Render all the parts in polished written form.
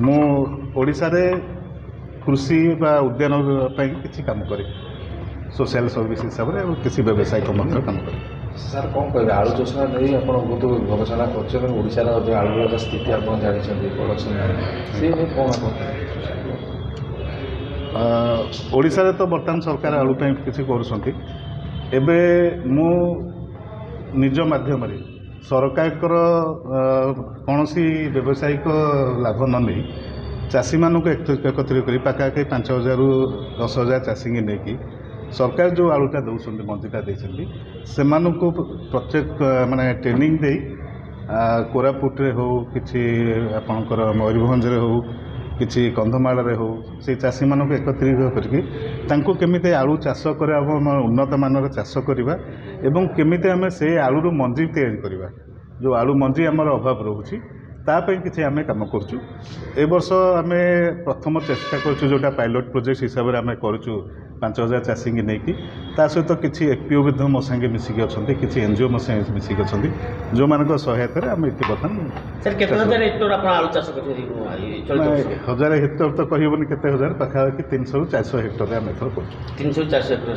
मु ओडिशा रे कृषि बा उद्यान किसी काम करे सोशल सर्विस हिसाब से किसी व्यवसायिक काम करे। सर कौन कहे आलू चषा नहीं आप बहुत गवेषणा करशार जो आलूर स्थिति आप जानते प्रोडक्शन से कौन ओडिशा रे तो बर्तमान सरकार आलू किसी करुँच एबे मु निज माध्यम सरकार कौन सी व्यावसायिक लाभ न नहीं चाषी मानक एकत्रित कर पाखापाखि 5,000 ରୁ 10,000 चाषी नहीं सरकार जो आलूटा दौरान मंजीटा देती से प्रत्येक माने ट्रेनिंग दे कोरापुटे हो कि आपणकर मयूरभंज हो कि कंधमाल हो से चाषी मानक एकत्रित करके केमिते आलू चाष कर उन्नत मानर चाष करवा एवं केमिते आम से आलू मंजी तैयारी करवा जो आलू मंजी आमर अभाव रोचे तापाई किसी आम कम करुँ ए वर्ष आम प्रथम चेष्टा करुँ जोटा पायलट प्रोजेक्ट हिसाब से आम करुँ 5,000 चाषी की नहीं ता सहित किसी एफपीओ भी मो संगे मिसिक अच्छा किसी एनजीओ मो संगे मिसिक अच्छा जो मान सहायतार आम ये बर्तमान 1,000 हेक्टर तो कहबनी के हजार पाखापाखि 300 ରୁ 400 हेक्टर आम एथर कर 300-400 हेक्टर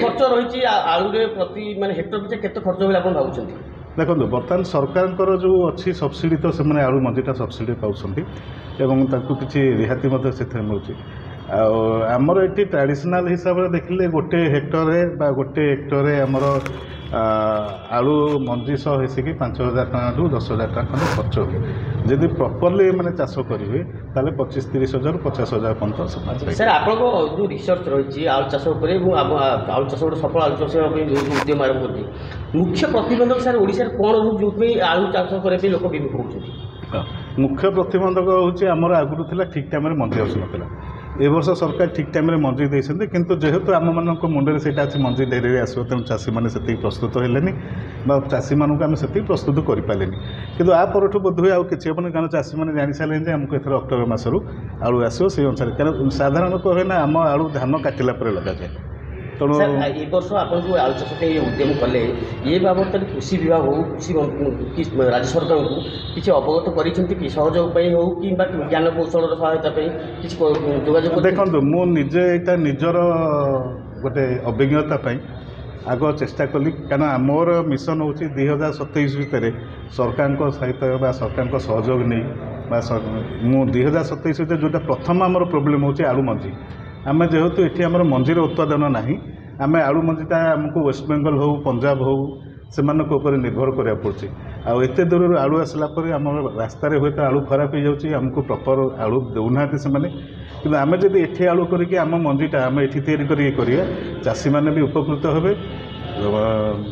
खर्च रही आलू प्रति माने हेक्टर पिछा केते खर्च होईल आपण भाबुछंती देखो बर्तमान सरकार जो अच्छी सब्सिडी तो से आलू मंजीटा सब्सिडी पाँच एवं किसी रिहाती मिलूँ आमर ये ट्रेडिशनल हिसाब से देखिले गोटे हेक्टर गोटे हेक्टर आमर आलू मंजी सह हिसिकी 5,000 टका रू 10,000 टका खंड खर्च हुए जदि प्रॉपर्ली मैंने चाष करेंगे ताले 25-30,000 50,000 पर्यटन सर आपको जो रिसर्च रही आलू चाष आलू चाष गोटे सफल आलू चाष उद्यम आरंभ कर मुख्य प्रतिबंधक सर ओडिशा कौन जो आलू चाष करने लोक विमुख होती मुख्य प्रतिबंधक हूँ आमर आगुरी था ठीक टाइम मंजी आसूना ए वर्ष सरकार ठीक टाइम मंजी देते किंतु जेहेतु आम मान मुंडे से मंजी डेरी आस तेणु चाषी मैंने से प्रस्तुत हेलेनि चाषी मानक आम से प्रस्तुत करें कि आपरठू बोधहुए आउ कि कारण चाषी मैंने जानी सारे आमको एथर अक्टोबर मसरू आलू आसो से अनुसार कारण साधारण कहे ना आम आलू धान काटिला लगा जाए तेणु ए वर्ष आप आलू चाष उद्यम कले ये बाबद कृषि विभाग हो कृषि राज्य सरकार को किसी अवगत कर सहयोग हो कि ज्ञान कौशल सहायता किसी जोगाजोग देखो मुझे यहाँ निजर गोटे अभिज्ञता आग चेष्टा कली कारण मोर मिशन हूँ 2027 भितर सरकार सहित सरकार सहयोग नहीं मु 2027 जोटा प्रथम आमर प्रोब्लेम हूँ आलू मंजी आम जेहेतु ये आम मंजीर उत्पादन ना आम आलू मंजीटा आमको वेस्ट बेंगल हो पंजाब हो से निर्भर करा पड़े आत दूर आलू आसला आम रास्तार हुए तो आलू खराब हो जाऊँगी आमको प्रॉपर आलू देना से कि आम जब ये आलू करके आम मंजीटा आम ये तैयारी चाषी मैंने भी उपकृत हे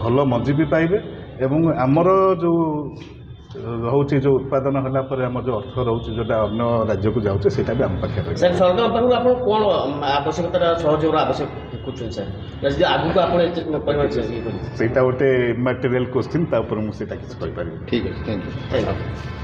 भल मंजी भी पाइबे एवं आमर जो रोचे जो उत्पादन है आम जो अर्थ रोचे जोटा अन्य राज्य को जाऊँचे से भी आम पाखे सरकार कौन आवश्यकता सहयोग आवश्यक सर आगे आपड़ा गोटे मटेरियल क्वेश्चन मुझे किसी ठीक है थैंक यू।